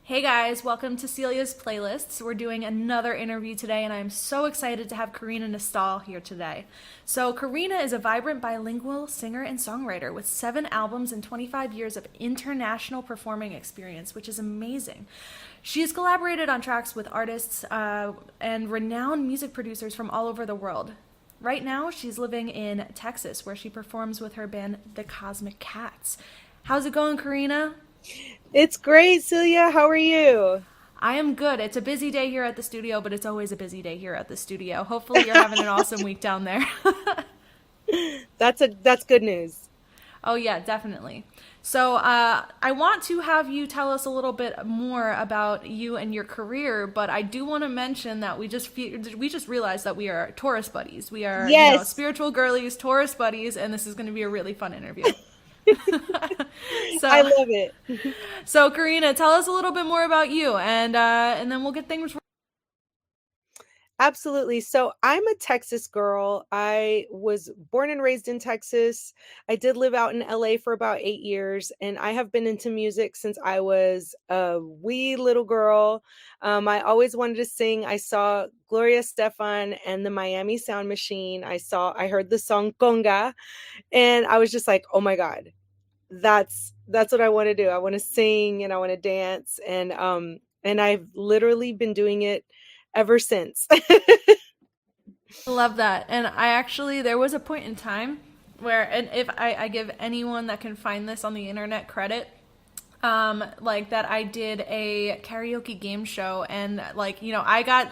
Hey guys, welcome to Celia's Playlists. We're doing another interview today, and I'm so excited to have Karina Nistal here today. So, Karina is a vibrant bilingual singer and songwriter with 7 albums and 25 years of international performing experience, which is amazing. She's collaborated on tracks with artists and renowned music producers from all over the world. Right now, she's living in Texas, where she performs with her band, The Cosmic Cats. How's it going, Karina? It's great, Celia. How are you? I am good. It's a busy day here at the studio, but it's always a busy day here at the studio. Hopefully, you're having an awesome week down there. That's good news. Oh, yeah, definitely. So, I want to have you tell us a little bit more about you and your career, but I do want to mention that we just realized that we are Taurus buddies. We are, Yes, spiritual girlies, Taurus buddies, and this is going to be a really fun interview. I So, love it. so Karina, tell us a little bit more about you, and then we'll get things. Absolutely. So I'm a Texas girl. I was born and raised in Texas. I did live out in LA for about 8 years, and I have been into music since I was a wee little girl. I always wanted to sing. I saw Gloria Stefan and the Miami Sound Machine. I heard the song Conga, and I was just like, oh my God, that's what I want to do. I want to sing and I want to dance, and I've literally been doing it ever since. Love that. And there was a point in time where, and if I give anyone that can find this on the internet credit, like that I did a karaoke game show, and I got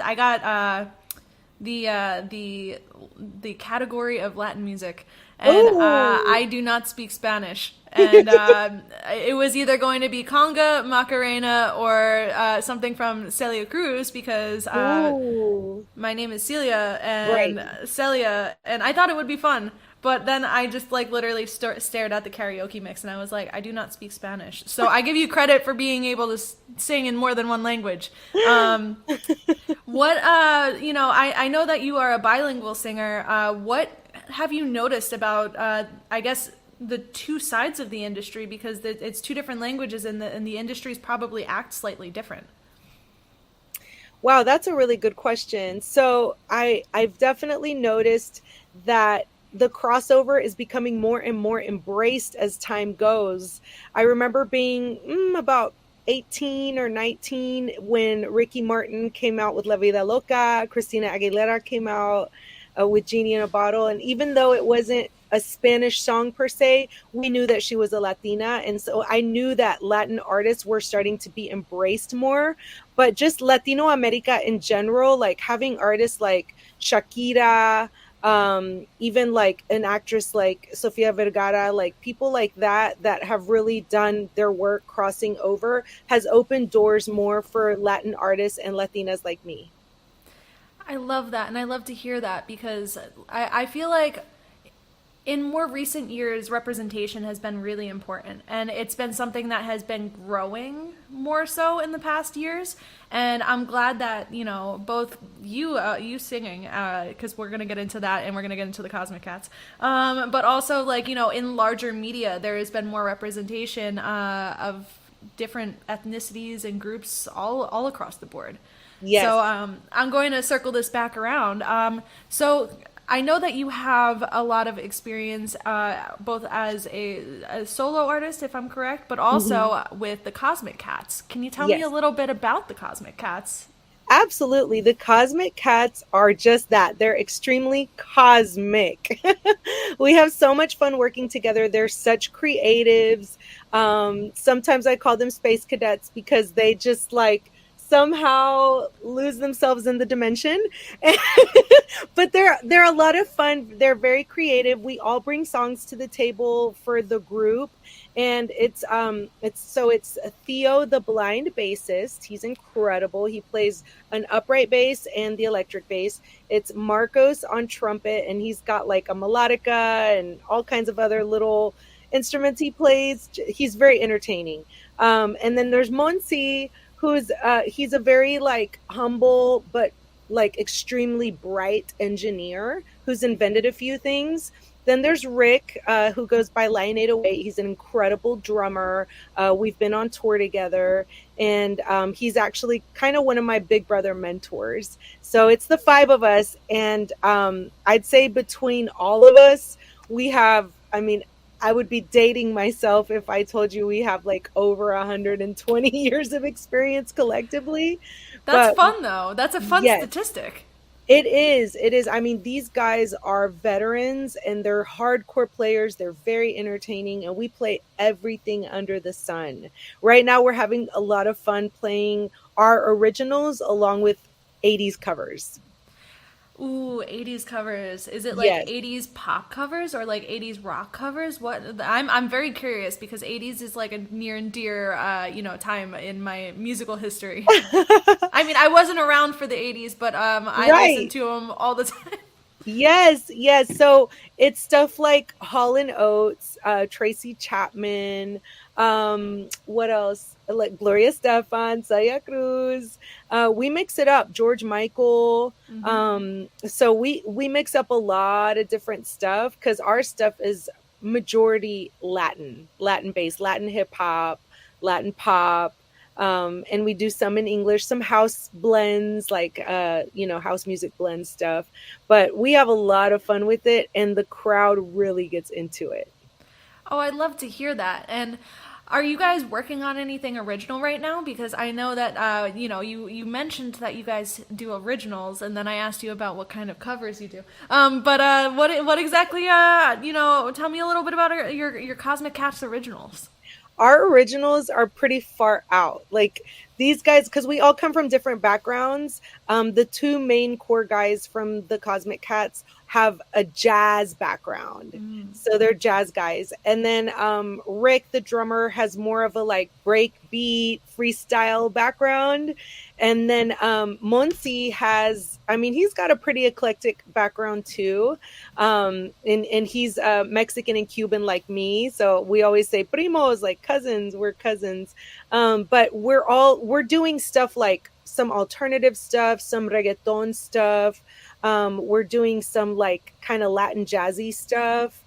the category of Latin music, and Ooh. I do not speak Spanish. And it was either going to be conga, macarena, or something from Celia Cruz because Ooh. my name is Celia Right. and Celia, and I thought it would be fun. But then I just like literally stared at the karaoke mix, and I was like, I do not speak Spanish. So I give you credit for being able to sing in more than one language. Um, I know that you are a bilingual singer. What have you noticed about, I guess, the two sides of the industry? Because it's two different languages, and the industries probably act slightly different. Wow, that's a really good question. So I've definitely noticed that the crossover is becoming more and more embraced as time goes. I remember being about 18 or 19 when Ricky Martin came out with La Vida Loca, Christina Aguilera came out with Genie in a Bottle. And even though it wasn't a Spanish song per se, we knew that she was a Latina. And so I knew that Latin artists were starting to be embraced more. But just Latino America in general, like having artists like Shakira, even like an actress like Sofia Vergara, like people like that have really done their work crossing over, has opened doors more for Latin artists and Latinas like me. I love that, and I love to hear that because I feel like in more recent years, representation has been really important, and it's been something that has been growing more so in the past years. And I'm glad that both you singing, because we're gonna get into that, and we're gonna get into the Cosmic Cats, but also like in larger media, there has been more representation of different ethnicities and groups all across the board. So Yes. I'm going to circle this back around. So I know that you have a lot of experience, both as a solo artist, if I'm correct, but Mhm. also with the Cosmic Cats. Can you tell me a Yes. little bit about the Cosmic Cats? Absolutely. The Cosmic Cats are just that. They're extremely cosmic. We have so much fun working together. They're such creatives. Sometimes I call them space cadets because they just like somehow lose themselves in the dimension. But they're a lot of fun. They're very creative. We all bring songs to the table for the group, and it's Theo, the blind bassist. He's incredible. He plays an upright bass and the electric bass. It's Marcos on trumpet, and he's got like a melodica and all kinds of other little instruments he plays. He's very entertaining. And then there's Monsi, who's he's a very like humble but like extremely bright engineer who's invented a few things. Then there's Rick, who goes by Lion 808. He's an incredible drummer. We've been on tour together. and he's actually kind of one of my big brother mentors. So it's the five of us, and I'd say between all of us, we have. I mean, I would be dating myself if I told you we have like over 120 years of experience collectively. That's But fun though. That's a fun yes, statistic. it is. It is. I mean, these guys are veterans and they're hardcore players. They're very entertaining, and we play everything under the sun. Right now, we're having a lot of fun playing our originals along with 80s covers. Ooh, 80s covers. Is it like Yes. 80s pop covers or like 80s rock covers? What I'm very curious because 80s is like a near and dear time in my musical history. I mean, I wasn't around for the 80s, but I listened Right. to them all the time. Yes, yes. So it's stuff like Hall and Oates, Tracy Chapman, what else? Like Gloria Stefan, Saya Cruz. We mix it up. George Michael. So we mix up a lot of different stuff because our stuff is majority Latin based, Latin hip hop, Latin pop. And we do some in English, some house blends, like house music blend stuff, but we have a lot of fun with it and the crowd really gets into it. Oh, I'd love to hear that. And are you guys working on anything original right now? Because I know that you mentioned that you guys do originals, and then I asked you about what kind of covers you do. But what exactly? Tell me a little bit about your Cosmic Cats originals. Our originals are pretty far out. Like these guys, because we all come from different backgrounds. The two main core guys from the Cosmic Cats have a jazz background. So they're jazz guys. And then Rick, the drummer, has more of a like break beat freestyle background. And then Monsi has, I mean, he's got a pretty eclectic background too. And he's Mexican and Cuban like me. So we always say primos, like cousins, we're cousins. But we're doing stuff like some alternative stuff, some reggaeton stuff. We're doing some like kind of Latin jazzy stuff.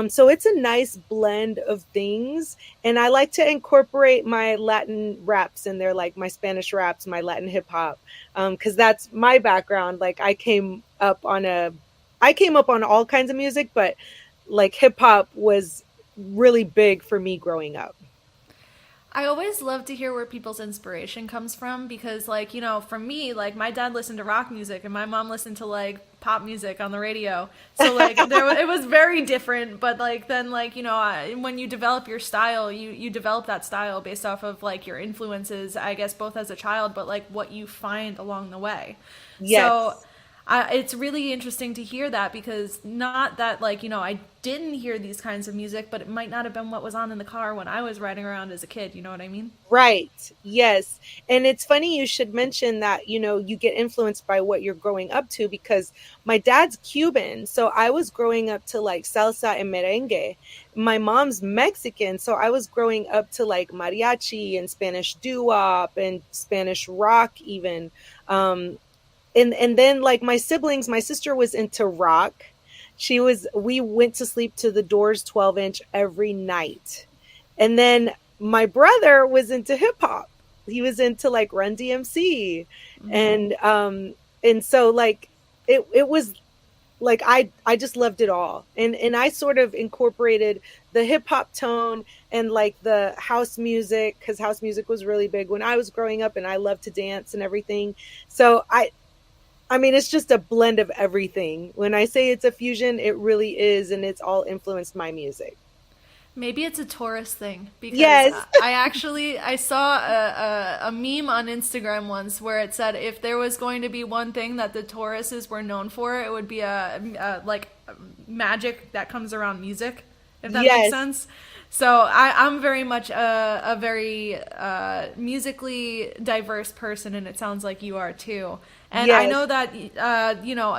So it's a nice blend of things. And I like to incorporate my Latin raps in there, like my Spanish raps, my Latin hip hop, because that's my background. Like I came up on all kinds of music, but like hip hop was really big for me growing up. I always love to hear where people's inspiration comes from because, like, for me, like, my dad listened to rock music and my mom listened to, like, pop music on the radio. So, like, it was very different. But, like, then, like, when you develop your style, you develop that style based off of, like, your influences, I guess, both as a child, but, like, what you find along the way. So, Yes. it's really interesting to hear that because not that like I didn't hear these kinds of music, but it might not have been what was on in the car when I was riding around as a kid. You know what I mean? Right. Yes. And it's funny you should mention that, you get influenced by what you're growing up to because my dad's Cuban. So I was growing up to like salsa and merengue. My mom's Mexican. So I was growing up to like mariachi and Spanish doo-wop and Spanish rock even. And then like my siblings, my sister was into rock. We went to sleep to the Doors 12-inch every night. And then my brother was into hip hop. He was into like Run DMC. And so like it was like I just loved it all. And I sort of incorporated the hip hop tone and like the house music cuz house music was really big when I was growing up and I loved to dance and everything. So I mean, it's just a blend of everything. When I say it's a fusion, it really is, and it's all influenced my music. Maybe it's a Taurus thing because Yes. I saw a meme on Instagram once where it said if there was going to be one thing that the Tauruses were known for, it would be a like magic that comes around music, if that makes Yes. sense. So I'm very much a very musically diverse person, and it sounds like you are too. And I Yes. know that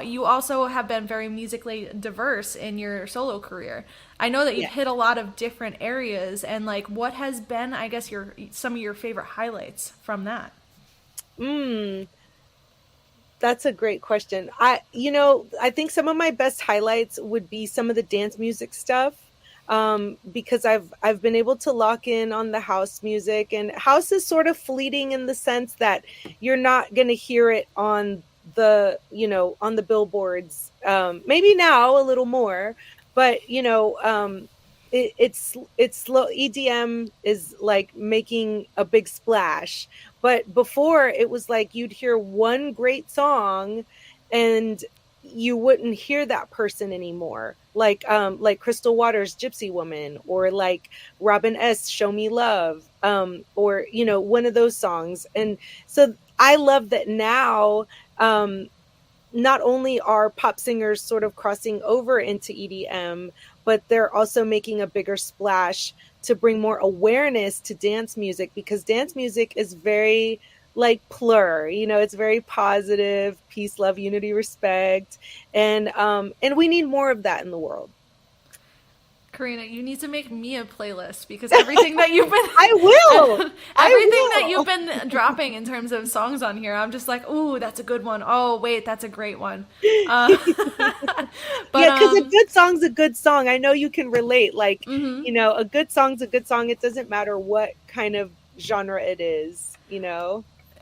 you also have been very musically diverse in your solo career. I know that you've Yeah. hit a lot of different areas, and like, what has been, I guess, your some of your favorite highlights from that? Mm, that's a great question. I think some of my best highlights would be some of the dance music stuff. because I've been able to lock in on the house music, and house is sort of fleeting in the sense that you're not going to hear it on on the billboards. Maybe now a little more, but it's slow. EDM is like making a big splash, but before it was like you'd hear one great song and you wouldn't hear that person anymore, like Crystal Waters Gypsy Woman, or like Robin S Show Me Love, or one of those songs. And so I love that now, not only are pop singers sort of crossing over into EDM, but they're also making a bigger splash to bring more awareness to dance music, because dance music is very like plur, it's very positive, peace, love, unity, respect. And we need more of that in the world. Karina, you need to make me a playlist because everything that you've I will. been everything that I you've will. been dropping in terms of songs on here, I'm just like, ooh, that's a good one. Oh, wait, that's a great one. Uh, but Yeah, because a good song's a good song. I know you can relate. Like, mhm. a good song's a good song. It doesn't matter what kind of genre it is,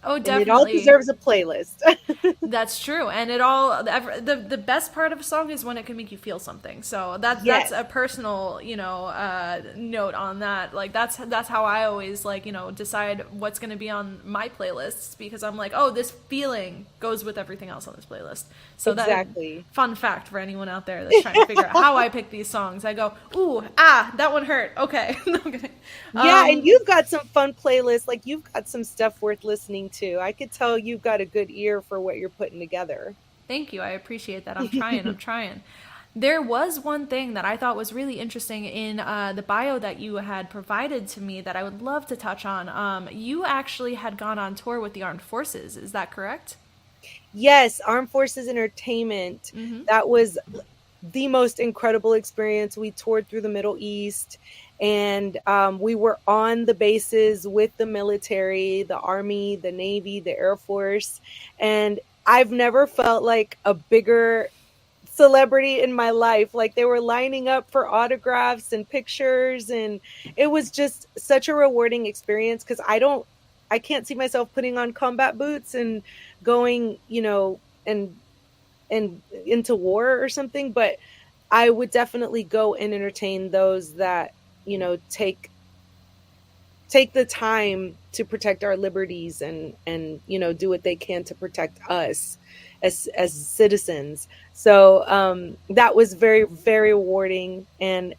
Oh, and it all definitely. deserves a playlist. That's true, and it all the best part of a song is when it can make you feel something. So that's Yes, a personal note on that. Like that's how I always decide what's going to be on my playlists, because I'm like, oh, this feeling goes with everything else on this playlist. So that exactly. fun fact for anyone out there that's trying to figure out how I pick these songs. I go, ooh, that one hurt. Okay, okay. Yeah, and Um, you've got some fun playlists. Like, you've got some stuff worth listening to. I could tell you've got a good ear for what you're putting together. Thank you. I appreciate that. I'm trying. I'm trying. There was one thing that I thought was really interesting in the bio that you had provided to me that I would love to touch on. You actually had gone on tour with the armed forces. Is that correct? Yes, Armed Forces Entertainment. Mm-hmm. That was the most incredible experience. We toured through the Middle East, and we were on the bases with the military, the Army, the Navy, the Air Force. And I've never felt like a bigger celebrity in my life. Like, they were lining up for autographs and pictures, and it was just such a rewarding experience, because I can't see myself putting on combat boots and going, and into war or something. But I would definitely go and entertain those that, take the time to protect our liberties, and do what they can to protect us as citizens. So that was very, very rewarding. And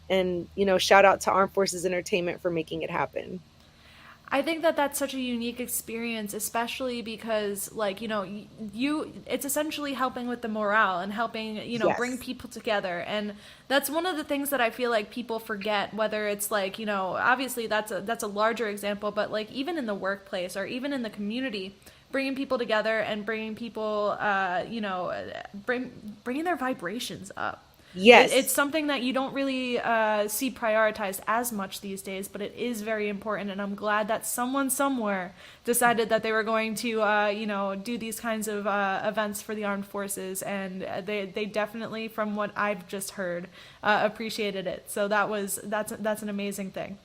shout out to Armed Forces Entertainment for making it happen. I think that that's such a unique experience, especially because, like, it's essentially helping with the morale and helping, bring Yes. people together. And that's one of the things that I feel like people forget, whether it's like, obviously that's a larger example, but like even in the workplace or even in the community, bringing people together and bringing people, bringing their vibrations up. It's Yes. something that you don't really see prioritized as much these days, but it is very important. And I'm glad that someone somewhere decided that they were going to, do these kinds of events for the armed forces, and they definitely, from what I've just heard, appreciated it. So that's an amazing thing.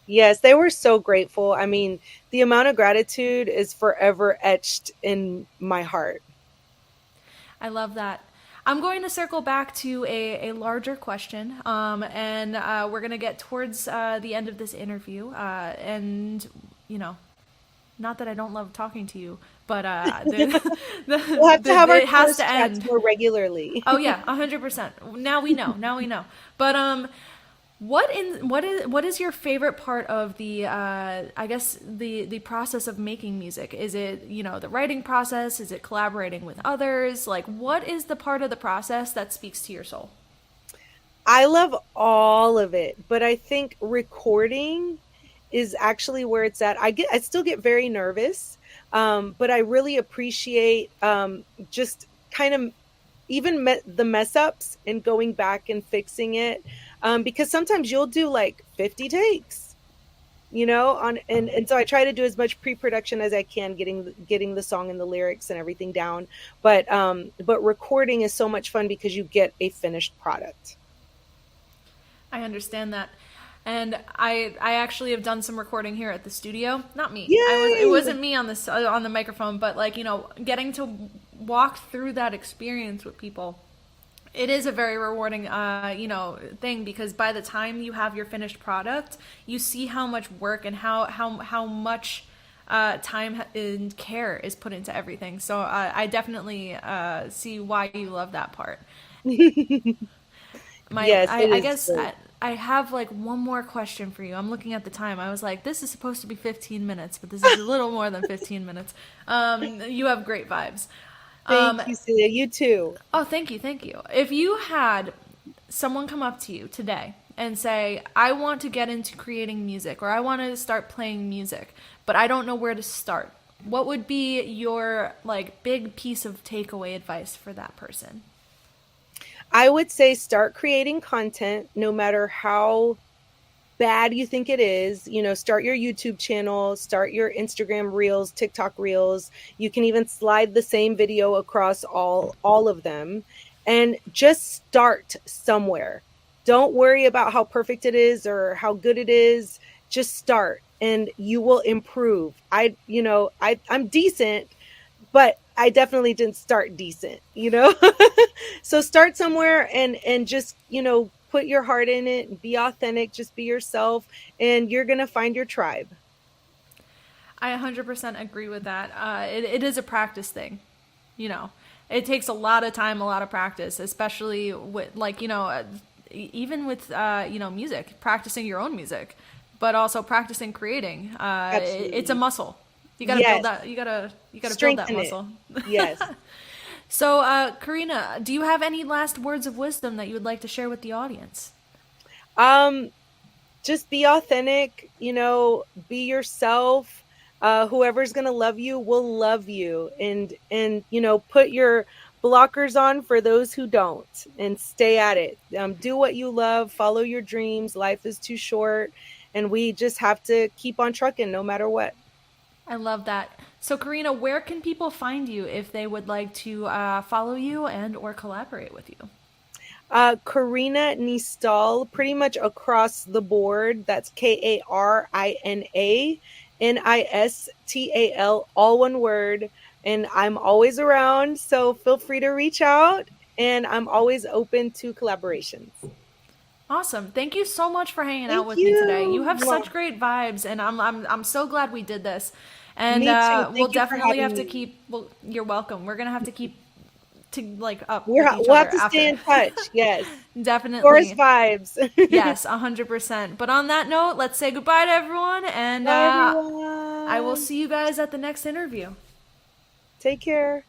Yes, they were so grateful. I mean, the amount of gratitude is forever etched in my heart. I love that. I'm going to circle back to a larger question, and we're going to get towards the end of this interview. And, you know, not that I don't love talking to you, but We'll have to have our it has close to chats end. more regularly. Oh, yeah, 100%. Now we know. Now we know. But what is your favorite part of the I guess the process of making music? Is it, the writing process? Is it collaborating with others? Like, what is the part of the process that speaks to your soul? I love all of it, but I think recording is actually where it's at. I still get very nervous, but I really appreciate just kind of even the mess ups and going back and fixing it, because sometimes you'll do like 50 takes, on and so I try to do as much pre-production as I can, getting the song and the lyrics and everything down. But recording is so much fun because you get a finished product. I understand that. And I actually have done some recording here at the studio. Not me. It Yay! wasn't me on the microphone, but like, getting to walk through that experience with people. It is a very rewarding thing, because by the time you have your finished product, you see how much work and how much time and care is put into everything. So I definitely see why you love that part. Yes, it I is guess great. I have like one more question for you. I'm looking at the time. I was like, this is supposed to be 15 minutes, but this is a little more than 15 minutes. You have great vibes. Um, Thank you, Celia. You too. oh, thank you, thank you. If you had someone come up to you today and say, I want to get into creating music, or I want to start playing music, but I don't know where to start, what would be your like big piece of takeaway advice for that person? I would say start creating content no matter how bad you think it is. Start your YouTube channel, start your Instagram reels, TikTok reels. You can even slide the same video across all of them, and just start somewhere. Don't worry about how perfect it is or how good it is. Just start and you will improve. I'm decent, but I definitely didn't start decent. So start somewhere and just, put your heart in it and be authentic, just be yourself, and you're going to find your tribe. I 100% agree with that. It is a practice thing, you know. It takes a lot of time, a lot of practice, especially with like even with music, practicing your own music, but also practicing creating. It's a Absolutely. muscle. You got to build Yes. that. You got to build that Strengthen it. muscle. Yes. So, Karina, do you have any last words of wisdom that you would like to share with the audience? Um, just be authentic, be yourself. Whoever's going to love you will love you, and put your blockers on for those who don't, and stay at it. Do what you love, follow your dreams. Life is too short, and we just have to keep on trucking no matter what. I love that. So, Karina, where can people find you if they would like to follow you and or collaborate with you? Karina Nistal, pretty much across the board. That's KarinaNistal, all one word. And I'm always around, so feel free to reach out. And I'm always open to collaborations. Awesome. Thank you so much for hanging out Thank with me today. You you. have such Mwah. great vibes, and I'm so glad we did this. And Me too. we'll Thank you for definitely having have to me. keep. Well, you're welcome. We're gonna have to keep to like up with each We'll other have to stay after. in touch. Yes. Forest Definitely. vibes. Yes, 100%. But on that note, let's say goodbye to everyone, and Bye, I will everyone. see you guys at the next interview. Take care.